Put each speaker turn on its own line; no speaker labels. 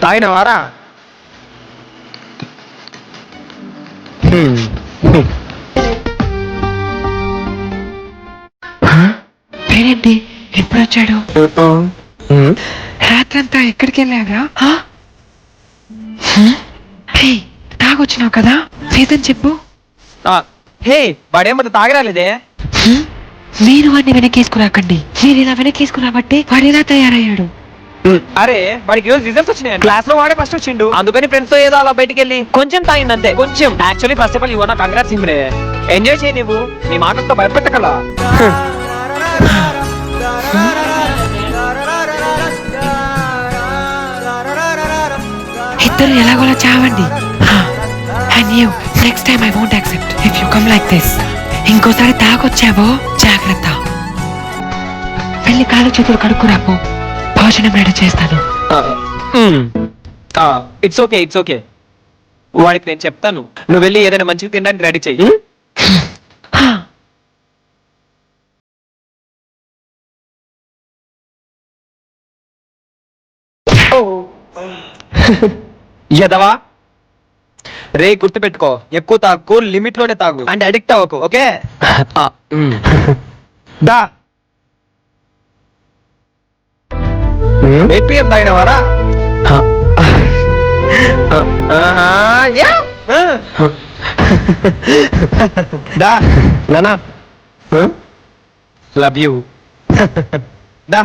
తాగినవారా?
పేరేంటి ఎప్పుడు వచ్చాడు? రాత్రంతా ఎక్కడికి వెళ్ళాగా? తాగొచ్చినావు కదా, రీజన్ చెప్పు.
హే, వాడేమంత తాగిరాలేదే.
మీరు వాడిని వెనకేసుకురాకండి. మీరు ఇలా వెనకేసుకురాబట్టే వాడు ఇలా తయారయ్యాడు.
అరే, వాడికి ఈరోజు రిజల్ట్స్ వచ్చినాయి. క్లాస్ లో వాడే ఫస్ట్ వచ్చిండు, అందుకని ఫ్రెండ్స్ తో ఏదో అలా బయటికి వెళ్ళి కొంచెం తాగింది అంతే. కొంచెం. యాక్చువల్లీ ఫస్ట్ ఆఫ్ ఆల్ ఇవ్వ కంగ్రాట్స్ ఇమ్రే. ఎంజాయ్ చేయి. నువ్వు నీ మాటలతో భయపెట్టగల.
ఇద్దరు ఎలాగోలా చావండి. And you, next time I won't accept if you come like this. ఇంకోసారి తాగొచ్చావో జాగ్రత్త. వెళ్ళి కాలు చేతులు కడుక్కురాపో, భోజనం రెడీ చేస్తాను.
It's okay, it's okay. వాడికి నేను చెప్తాను, నువ్వు వెళ్ళి ఏదైనా మంచిగా తినడానికి రెడీ చెయ్యి. యదవా, రే గుర్తు పెట్టుకో, ఎక్కువ తాగు, లిమిట్ లోనే తాగు, అండ్ అడిక్ట్ అవ్వకు. ఓకే? దా ఏపీఎం తాగినవారా? దా నానా, లవ్ యూ. దా